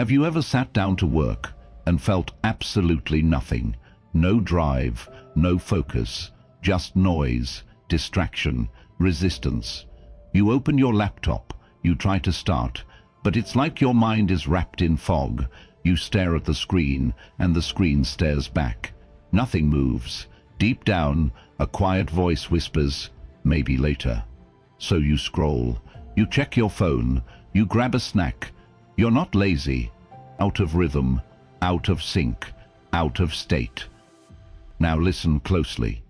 Have you ever sat down to work and felt absolutely nothing? No drive, no focus, just noise, distraction, resistance. You open your laptop, you try to start, but it's like your mind is wrapped in fog. You stare at the screen, and the screen stares back. Nothing moves. Deep down, a quiet voice whispers, "Maybe later." So you scroll. You check your phone. You grab a snack. You're not lazy. Out of rhythm, out of sync, out of state. Now listen closely,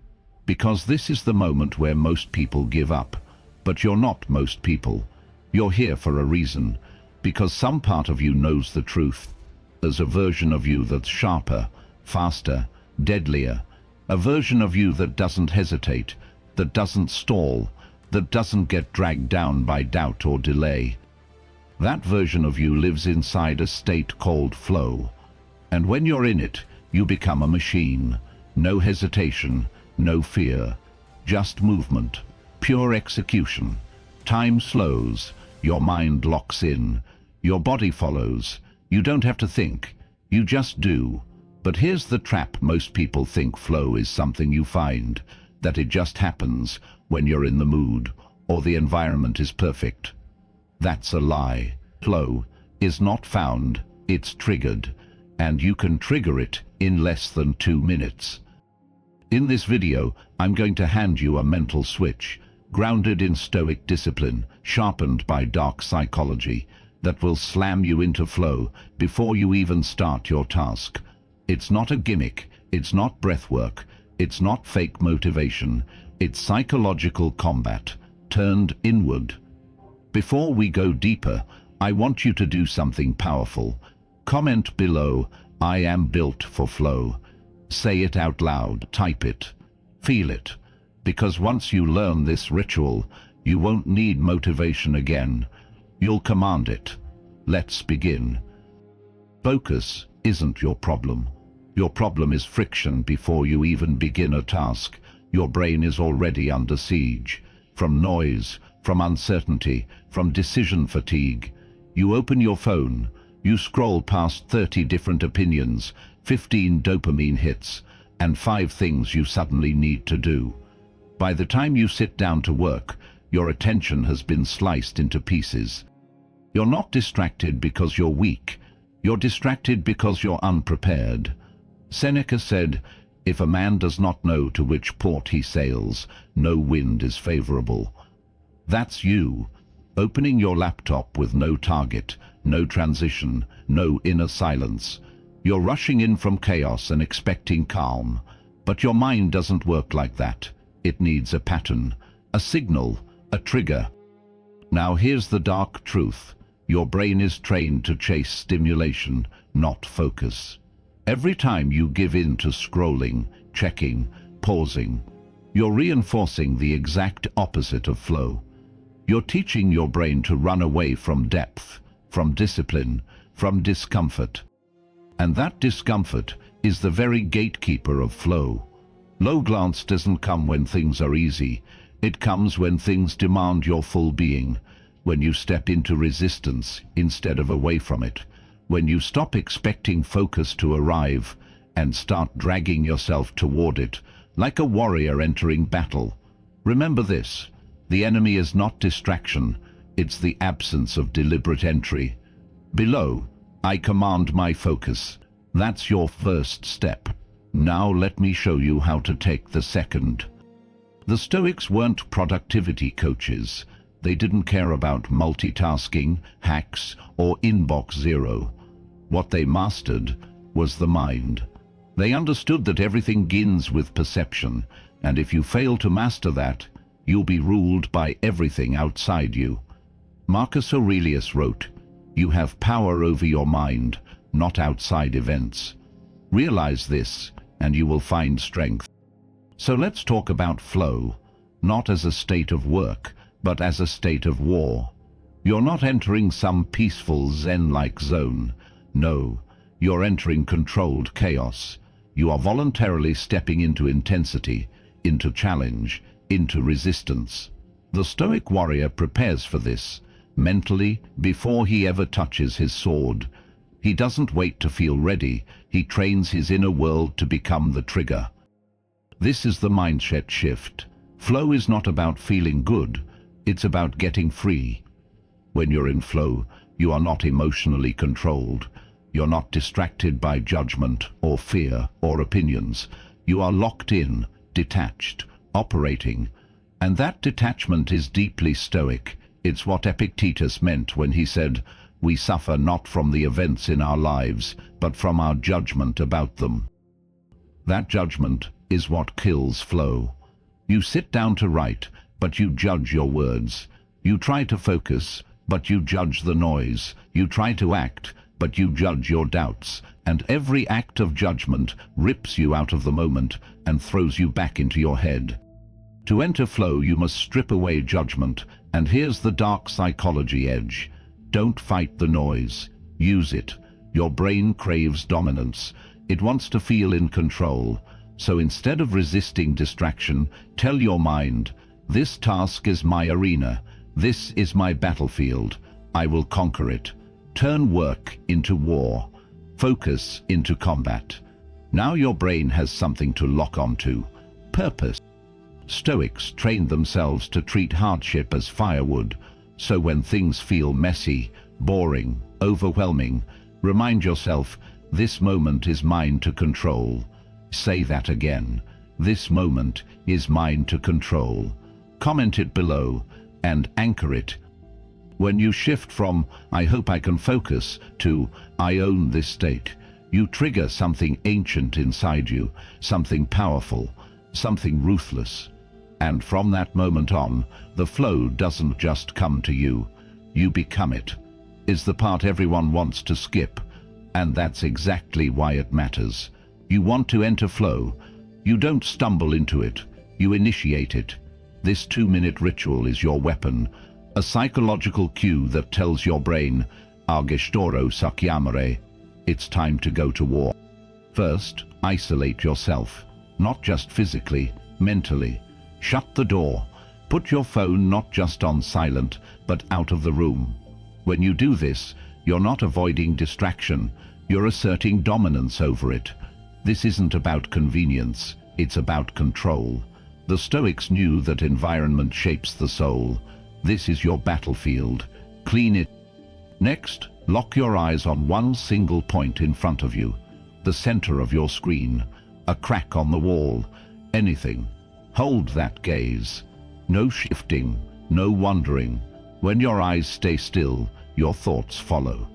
because this is the moment where most people give up. But you're not most people. You're here for a reason, because some part of you knows the truth. There's a version of you that's sharper, faster, deadlier. A version of you that doesn't hesitate, that doesn't stall, that doesn't get dragged down by doubt or delay. That version of you lives inside a state called flow. And when you're in it, you become a machine. No hesitation, no fear, just movement, pure execution. Time slows, your mind locks in, your body follows. You don't have to think, you just do. But here's the trap: most people think flow is something you find, that it just happens when you're in the mood or the environment is perfect. That's a lie. Flow is not found, it's triggered, and you can trigger it in less than 2 minutes. In this video, I'm going to hand you a mental switch, grounded in Stoic discipline, sharpened by dark psychology, that will slam you into flow before you even start your task. It's not a gimmick, it's not breathwork, it's not fake motivation, it's psychological combat, turned inward. Before we go deeper, I want you to do something powerful. Comment below, "I am built for flow." Say it out loud, type it, feel it, because once you learn this ritual, you won't need motivation again. You'll command it. Let's begin. Focus isn't your problem. Your problem is friction before you even begin a task. Your brain is already under siege. From noise, from uncertainty, from decision fatigue. You open your phone, you scroll past 30 different opinions, 15 dopamine hits, and 5 things you suddenly need to do. By the time you sit down to work, your attention has been sliced into pieces. You're not distracted because you're weak. You're distracted because you're unprepared. Seneca said, "If a man does not know to which port he sails, no wind is favorable." That's you, opening your laptop with no target, no transition, no inner silence. You're rushing in from chaos and expecting calm. But your mind doesn't work like that. It needs a pattern, a signal, a trigger. Now here's the dark truth. Your brain is trained to chase stimulation, not focus. Every time you give in to scrolling, checking, pausing, you're reinforcing the exact opposite of flow. You're teaching your brain to run away from depth, from discipline, from discomfort. And that discomfort is the very gatekeeper of flow. Low glance doesn't come when things are easy. It comes when things demand your full being, when you step into resistance instead of away from it, when you stop expecting focus to arrive and start dragging yourself toward it, like a warrior entering battle. Remember this: the enemy is not distraction, it's the absence of deliberate entry. Below, I command my focus. That's your first step. Now let me show you how to take the second. The Stoics weren't productivity coaches. They didn't care about multitasking, hacks, or inbox zero. What they mastered was the mind. They understood that everything begins with perception, and if you fail to master that, you'll be ruled by everything outside you. Marcus Aurelius wrote, "You have power over your mind, not outside events." Realize this, and you will find strength. So let's talk about flow, not as a state of work, but as a state of war. You're not entering some peaceful Zen-like zone. No, you're entering controlled chaos. You are voluntarily stepping into intensity, into challenge, into resistance. The Stoic warrior prepares for this, mentally, before he ever touches his sword. He doesn't wait to feel ready, he trains his inner world to become the trigger. This is the mindset shift. Flow is not about feeling good, it's about getting free. When you're in flow, you are not emotionally controlled. You're not distracted by judgment or fear or opinions. You are locked in, detached, operating. And that detachment is deeply Stoic. It's what Epictetus meant when he said, "We suffer not from the events in our lives, but from our judgment about them." That judgment is what kills flow. You sit down to write, but you judge your words. You try to focus, but you judge the noise. You try to act, but you judge your doubts. And every act of judgment rips you out of the moment and throws you back into your head. To enter flow, you must strip away judgment, and here's the dark psychology edge. Don't fight the noise. Use it. Your brain craves dominance. It wants to feel in control. So instead of resisting distraction, tell your mind, "This task is my arena. This is my battlefield. I will conquer it." Turn work into war. Focus into combat. Now your brain has something to lock onto. Purpose. Stoics trained themselves to treat hardship as firewood. So when things feel messy, boring, overwhelming, remind yourself, "This moment is mine to control." Say that again. "This moment is mine to control." Comment it below and anchor it. When you shift from "I hope I can focus" to "I own this state," you trigger something ancient inside you, something powerful, something ruthless. And from that moment on, the flow doesn't just come to you, you become it. Is the part everyone wants to skip. And that's exactly why it matters. You want to enter flow. You don't stumble into it, you initiate it. This 2-minute ritual is your weapon, a psychological cue that tells your brain, "Agestoro sachiamare," it's time to go to war. First, isolate yourself, not just physically, mentally. Shut the door. Put your phone not just on silent, but out of the room. When you do this, you're not avoiding distraction, you're asserting dominance over it. This isn't about convenience, it's about control. The Stoics knew that environment shapes the soul. This is your battlefield. Clean it. Next, lock your eyes on one single point in front of you, the center of your screen, a crack on the wall, anything. Hold that gaze. No shifting, no wandering. When your eyes stay still, your thoughts follow.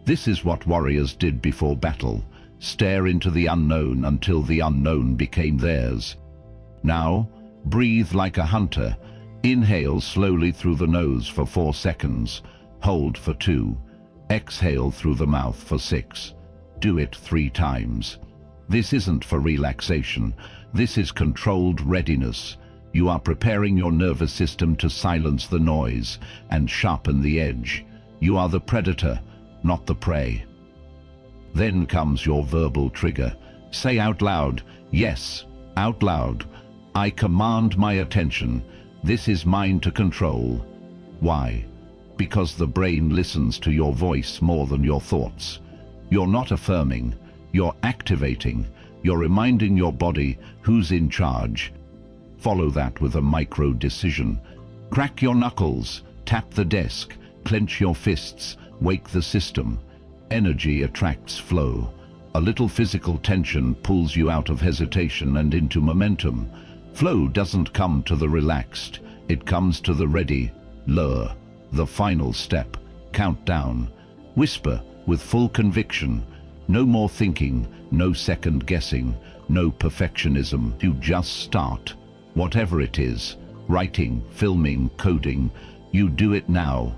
This is what warriors did before battle. Stare into the unknown until the unknown became theirs. Now, breathe like a hunter. Inhale slowly through the nose for 4 seconds. Hold for 2. Exhale through the mouth for 6. Do it 3 times. This isn't for relaxation. This is controlled readiness. You are preparing your nervous system to silence the noise and sharpen the edge. You are the predator, not the prey. Then comes your verbal trigger. Say out loud, yes, out loud, "I command my attention. This is mine to control." Why? Because the brain listens to your voice more than your thoughts. You're not affirming, you're activating. You're reminding your body who's in charge. Follow that with a micro decision. Crack your knuckles, tap the desk, clench your fists, wake the system. Energy attracts flow. A little physical tension pulls you out of hesitation and into momentum. Flow doesn't come to the relaxed, it comes to the ready. Lower, the final step, count down. Whisper with full conviction. No more thinking, no second guessing, no perfectionism. You just start. Whatever it is, writing, filming, coding, you do it now.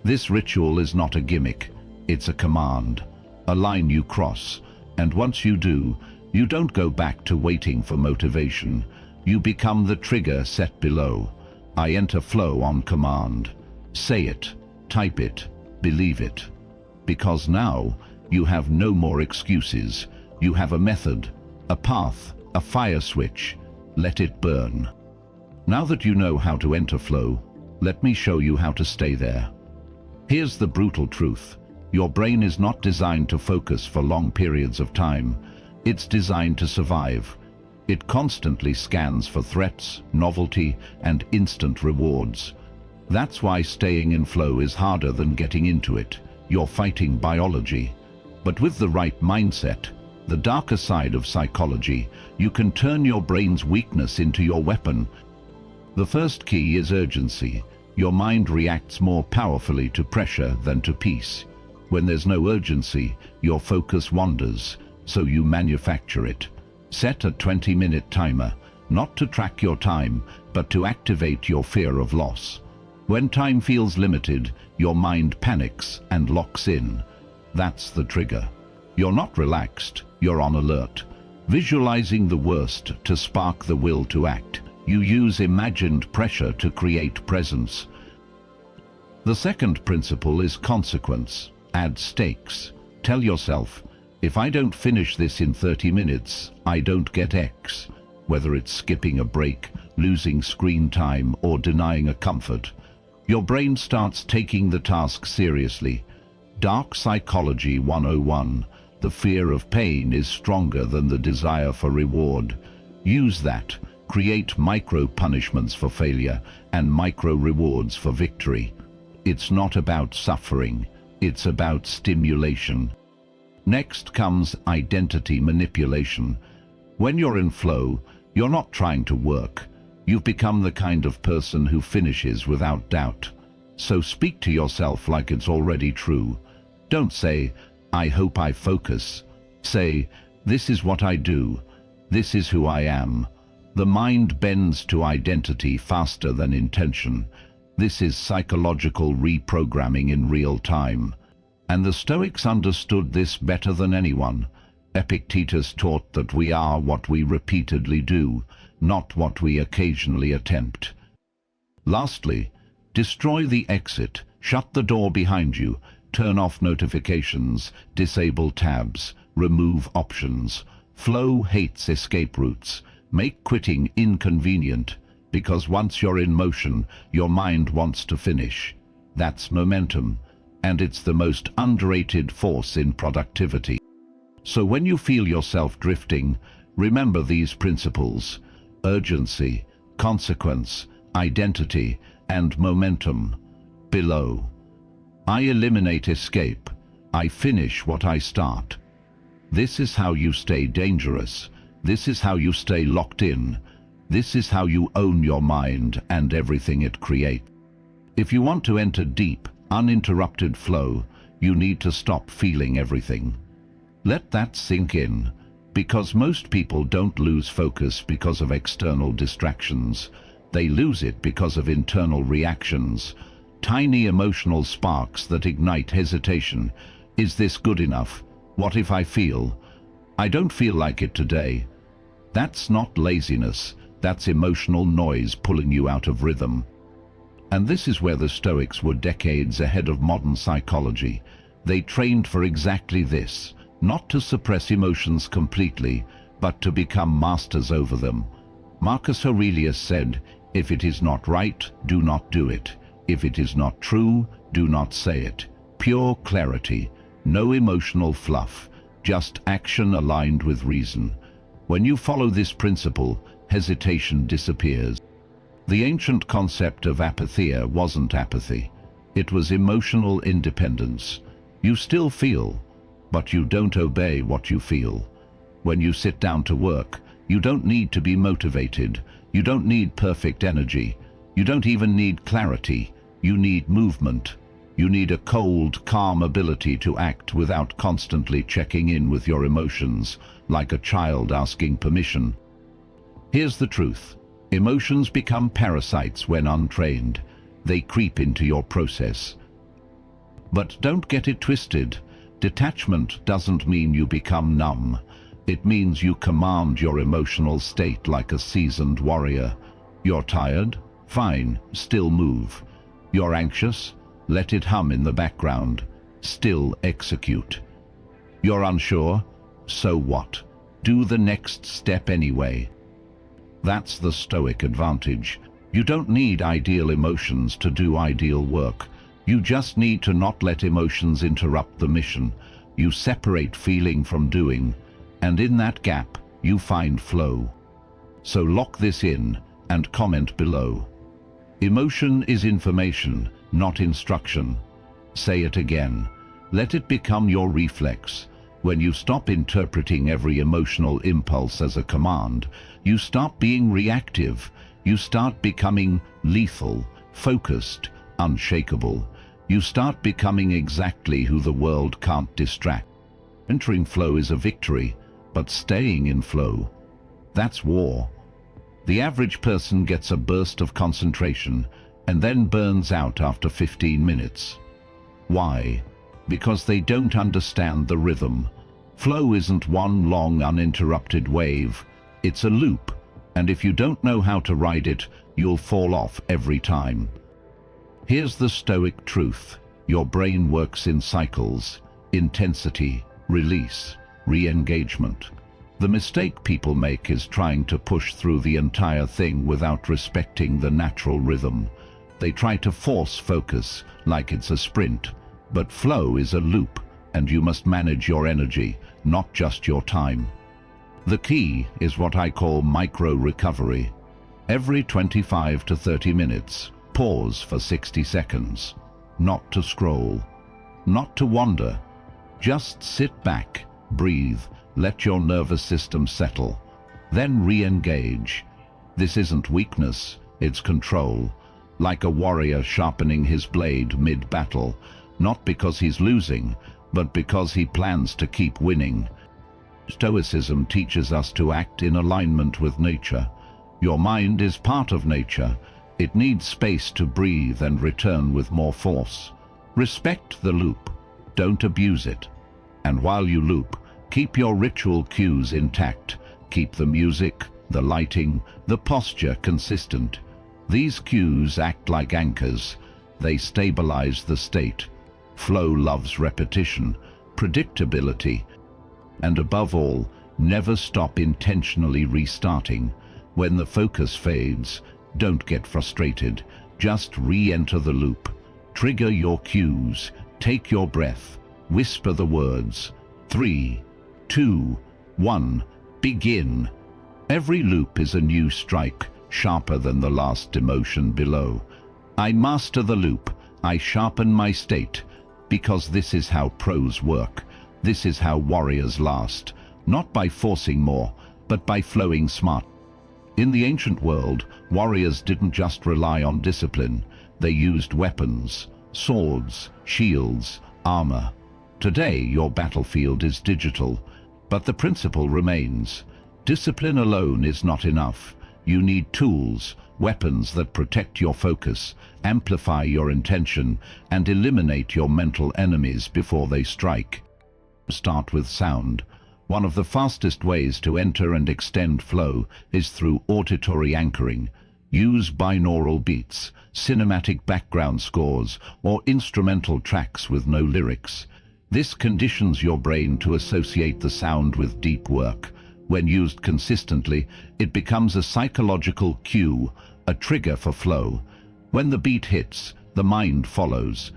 This ritual is not a gimmick, it's a command, a line you cross, and once you do, you don't go back to waiting for motivation. You become the trigger set below. I enter flow on command. Say it, type it, believe it. Because now, you have no more excuses. You have a method, a path, a fire switch. Let it burn. Now that you know how to enter flow, let me show you how to stay there. Here's the brutal truth. Your brain is not designed to focus for long periods of time. It's designed to survive. It constantly scans for threats, novelty, and instant rewards. That's why staying in flow is harder than getting into it. You're fighting biology. But with the right mindset, the darker side of psychology, you can turn your brain's weakness into your weapon. The first key is urgency. Your mind reacts more powerfully to pressure than to peace. When there's no urgency, your focus wanders, so you manufacture it. Set a 20-minute timer, not to track your time, but to activate your fear of loss. When time feels limited, your mind panics and locks in. That's the trigger. You're not relaxed, you're on alert. Visualizing the worst to spark the will to act. You use imagined pressure to create presence. The second principle is consequence. Add stakes. Tell yourself, if I don't finish this in 30 minutes, I don't get X. Whether it's skipping a break, losing screen time, or denying a comfort. Your brain starts taking the task seriously. Dark Psychology 101. The fear of pain is stronger than the desire for reward. Use that. Create micro-punishments for failure and micro-rewards for victory. It's not about suffering. It's about stimulation. Next comes identity manipulation. When you're in flow, you're not trying to work. You've become the kind of person who finishes without doubt. So speak to yourself like it's already true. Don't say, I hope I focus. Say, this is what I do. This is who I am. The mind bends to identity faster than intention. This is psychological reprogramming in real time. And the Stoics understood this better than anyone. Epictetus taught that we are what we repeatedly do, not what we occasionally attempt. Lastly, destroy the exit. Shut the door behind you. Turn off notifications. Disable tabs. Remove options. Flow hates escape routes. Make quitting inconvenient, because once you're in motion, your mind wants to finish. That's momentum, and it's the most underrated force in productivity. So when you feel yourself drifting, remember these principles: urgency, consequence, identity, and momentum. Below. I eliminate escape. I finish what I start. This is how you stay dangerous. This is how you stay locked in. This is how you own your mind and everything it creates. If you want to enter deep, uninterrupted flow, you need to stop feeling everything. Let that sink in, because most people don't lose focus because of external distractions. They lose it because of internal reactions, tiny emotional sparks that ignite hesitation. Is this good enough? What if I feel? I don't feel like it today. That's not laziness, that's emotional noise pulling you out of rhythm. And this is where the Stoics were decades ahead of modern psychology. They trained for exactly this, not to suppress emotions completely, but to become masters over them. Marcus Aurelius said, if it is not right, do not do it. If it is not true, do not say it. Pure clarity, no emotional fluff, just action aligned with reason. When you follow this principle, hesitation disappears. The ancient concept of apatheia wasn't apathy. It was emotional independence. You still feel, but you don't obey what you feel. When you sit down to work, you don't need to be motivated. You don't need perfect energy. You don't even need clarity. You need movement. You need a cold, calm ability to act without constantly checking in with your emotions, like a child asking permission. Here's the truth. Emotions become parasites when untrained. They creep into your process. But don't get it twisted. Detachment doesn't mean you become numb. It means you command your emotional state like a seasoned warrior. You're tired? Fine, still move. You're anxious? Let it hum in the background. Still execute. You're unsure? So what? Do the next step anyway. That's the Stoic advantage. You don't need ideal emotions to do ideal work. You just need to not let emotions interrupt the mission. You separate feeling from doing, and in that gap, you find flow. So lock this in and comment below. Emotion is information, not instruction. Say it again. Let it become your reflex. When you stop interpreting every emotional impulse as a command, you stop being reactive. You start becoming lethal, focused, unshakable. You start becoming exactly who the world can't distract. Entering flow is a victory, but staying in flow, that's war. The average person gets a burst of concentration and then burns out after 15 minutes. Why? Because they don't understand the rhythm. Flow isn't one long uninterrupted wave. It's a loop, and if you don't know how to ride it, you'll fall off every time. Here's the Stoic truth. Your brain works in cycles: intensity, release, re-engagement. The mistake people make is trying to push through the entire thing without respecting the natural rhythm. They try to force focus like it's a sprint, but flow is a loop, and you must manage your energy, not just your time. The key is what I call micro-recovery. Every 25 to 30 minutes, pause for 60 seconds. Not to scroll, not to wander. Just sit back, breathe, let your nervous system settle, then re-engage. This isn't weakness, it's control. Like a warrior sharpening his blade mid-battle, not because he's losing, but because he plans to keep winning. Stoicism teaches us to act in alignment with nature. Your mind is part of nature. It needs space to breathe and return with more force. Respect the loop. Don't abuse it. And while you loop, keep your ritual cues intact. Keep the music, the lighting, the posture consistent. These cues act like anchors. They stabilize the state. Flow loves repetition, predictability, and above all, never stop intentionally restarting. When the focus fades, don't get frustrated. Just re-enter the loop. Trigger your cues. Take your breath. Whisper the words. 3, 2, 1, begin. Every loop is a new strike, sharper than the last emotion below. I master the loop. I sharpen my state. Because this is how pros work. This is how warriors last. Not by forcing more, but by flowing smart. In the ancient world, warriors didn't just rely on discipline. They used weapons, swords, shields, armor. Today, your battlefield is digital, but the principle remains. Discipline alone is not enough. You need tools, weapons that protect your focus, amplify your intention, and eliminate your mental enemies before they strike. Start with sound. One of the fastest ways to enter and extend flow is through auditory anchoring. Use binaural beats, cinematic background scores, or instrumental tracks with no lyrics. This conditions your brain to associate the sound with deep work. When used consistently, it becomes a psychological cue, a trigger for flow. When the beat hits, the mind follows.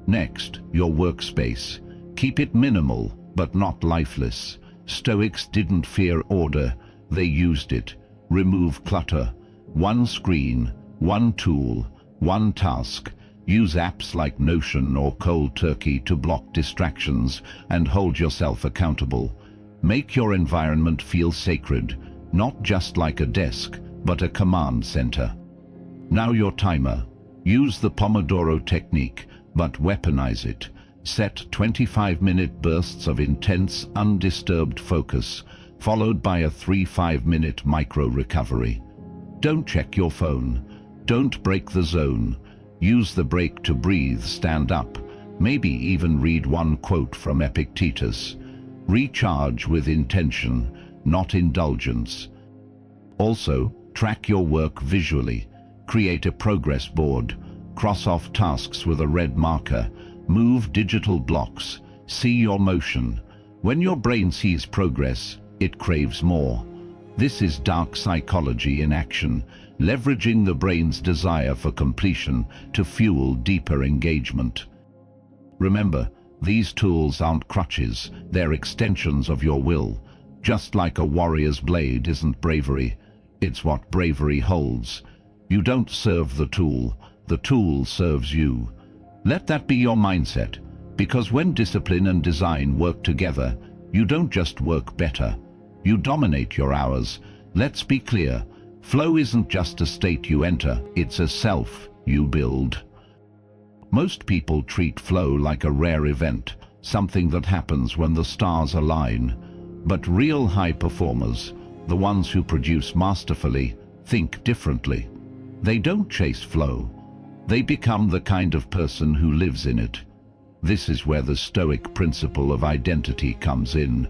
Next, your workspace. Keep it minimal, but not lifeless. Stoics didn't fear order, they used it. Remove clutter. One screen, one tool, one task. Use apps like Notion or Cold Turkey to block distractions and hold yourself accountable. Make your environment feel sacred, not just like a desk, but a command center. Now your timer. Use the Pomodoro technique, but weaponize it. Set 25-minute bursts of intense, undisturbed focus, followed by a 3-5-minute micro-recovery. Don't check your phone. Don't break the zone. Use the break to breathe, stand up, maybe even read one quote from Epictetus. Recharge with intention, not indulgence. Also, track your work visually. Create a progress board. Cross off tasks with a red marker. Move digital blocks. See your motion. When your brain sees progress, it craves more. This is dark psychology in action, leveraging the brain's desire for completion to fuel deeper engagement. Remember, these tools aren't crutches, they're extensions of your will. Just like a warrior's blade isn't bravery, it's what bravery holds. You don't serve the tool serves you. Let that be your mindset, because when discipline and design work together, you don't just work better, you dominate your hours. Let's be clear, flow isn't just a state you enter, it's a self you build. Most people treat flow like a rare event, something that happens when the stars align. But real high performers, the ones who produce masterfully, think differently. They don't chase flow. They become the kind of person who lives in it. This is where the Stoic principle of identity comes in.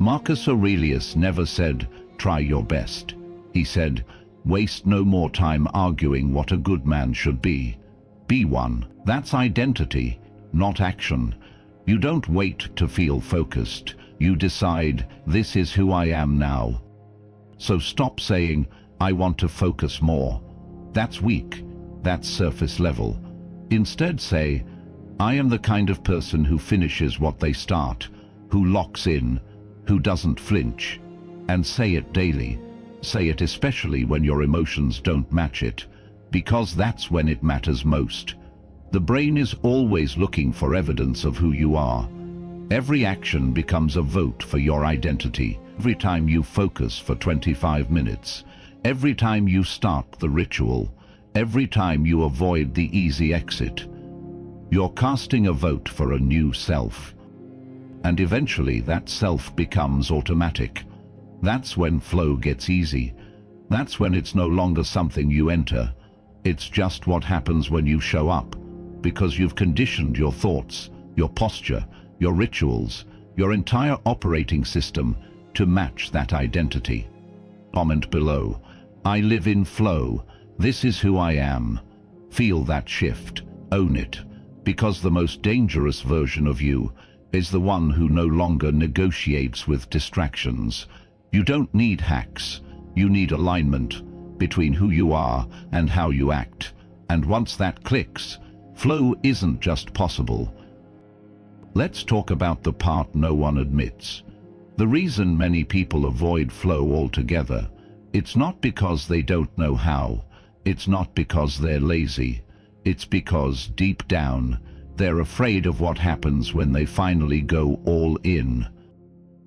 Marcus Aurelius never said, "Try your best." He said, "Waste no more time arguing what a good man should be. Be one." That's identity, not action. You don't wait to feel focused. You decide, "This is who I am now." So stop saying, "I want to focus more." That's weak. That's surface level. Instead say, "I am the kind of person who finishes what they start, who locks in, who doesn't flinch." And say it daily. Say it especially when your emotions don't match it, because that's when it matters most. The brain is always looking for evidence of who you are. Every action becomes a vote for your identity. Every time you focus for 25 minutes, every time you start the ritual, every time you avoid the easy exit, you're casting a vote for a new self. And eventually that self becomes automatic. That's when flow gets easy. That's when it's no longer something you enter. It's just what happens when you show up, because you've conditioned your thoughts, your posture, your rituals, your entire operating system to match that identity. Comment below, "I live in flow. This is who I am." Feel that shift. Own it. Because the most dangerous version of you is the one who no longer negotiates with distractions. You don't need hacks. You need alignment between who you are and how you act. And once that clicks, flow isn't just possible. Let's talk about the part no one admits. The reason many people avoid flow altogether, it's not because they don't know how. It's not because they're lazy. It's because, deep down, they're afraid of what happens when they finally go all in.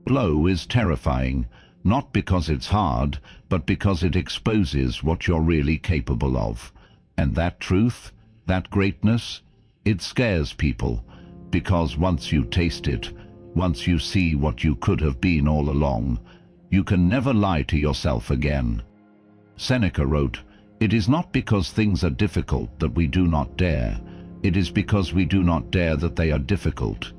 Flow is terrifying, not because it's hard, but because it exposes what you're really capable of. And that truth, that greatness, it scares people, because once you taste it, once you see what you could have been all along, you can never lie to yourself again. Seneca wrote, "It is not because things are difficult that we do not dare. It is because we do not dare that they are difficult."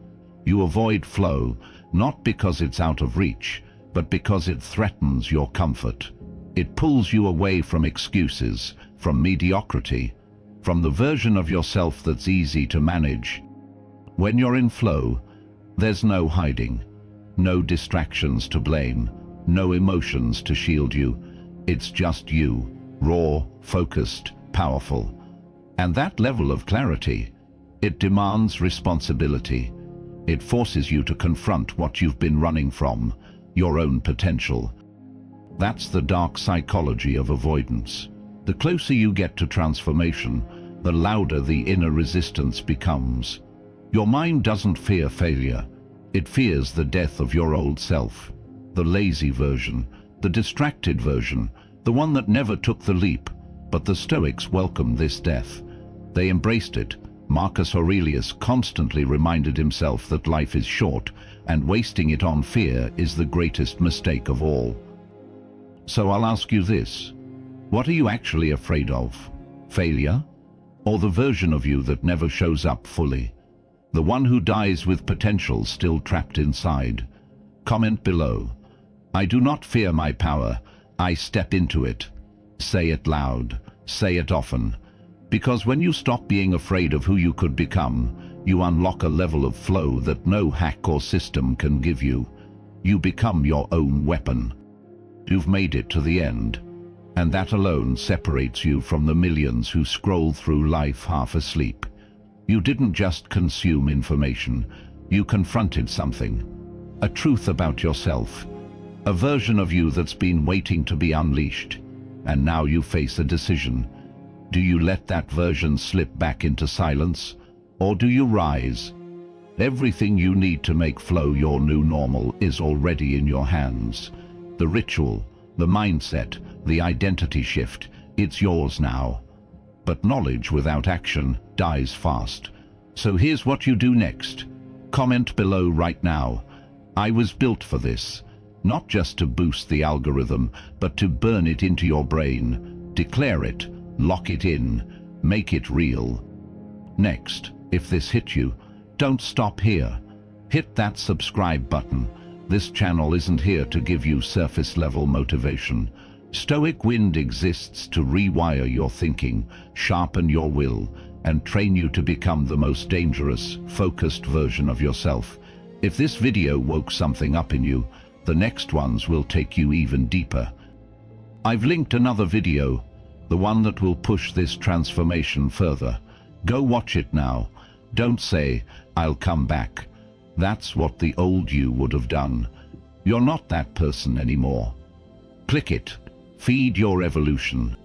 You avoid flow, not because it's out of reach, but because it threatens your comfort. It pulls you away from excuses, from mediocrity, from the version of yourself that's easy to manage. When you're in flow, there's no hiding, no distractions to blame, no emotions to shield you. It's just you, raw, focused, powerful. And that level of clarity, it demands responsibility. It forces you to confront what you've been running from, your own potential. That's the dark psychology of avoidance. The closer you get to transformation, the louder the inner resistance becomes. Your mind doesn't fear failure. It fears the death of your old self, the lazy version, the distracted version, the one that never took the leap. But the Stoics welcomed this death. They embraced it. Marcus Aurelius constantly reminded himself that life is short, and wasting it on fear is the greatest mistake of all. So I'll ask you this. What are you actually afraid of? Failure? Or the version of you that never shows up fully? The one who dies with potential still trapped inside? Comment below. I do not fear my power. I step into it. Say it loud. Say it often. Because when you stop being afraid of who you could become, you unlock a level of flow that no hack or system can give you. You become your own weapon. You've made it to the end, and that alone separates you from the millions who scroll through life half asleep. You didn't just consume information, you confronted something. A truth about yourself. A version of you that's been waiting to be unleashed. And now you face a decision. Do you let that version slip back into silence? Or do you rise? Everything you need to make flow your new normal is already in your hands. The ritual, the mindset, the identity shift, it's yours now. But knowledge without action dies fast. So here's what you do next. Comment below right now. I was built for this. Not just to boost the algorithm, but to burn it into your brain. Declare it, lock it in, make it real. Next, if this hit you, don't stop here. Hit that subscribe button. This channel isn't here to give you surface-level motivation. Stoic Wind exists to rewire your thinking, sharpen your will, and train you to become the most dangerous, focused version of yourself. If this video woke something up in you, the next ones will take you even deeper. I've linked another video, the one that will push this transformation further. Go watch it now. Don't say, "I'll come back." That's what the old you would have done. You're not that person anymore. Click it. Feed your evolution.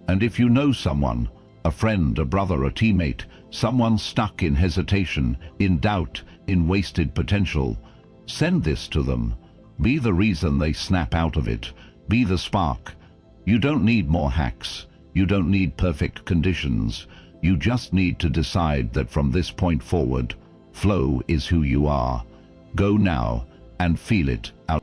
And if you know someone, a friend, a brother, a teammate, someone stuck in hesitation, in doubt, in wasted potential, send this to them. Be the reason they snap out of it. Be the spark. You don't need more hacks. You don't need perfect conditions. You just need to decide that from this point forward, flow is who you are. Go now and feel it out.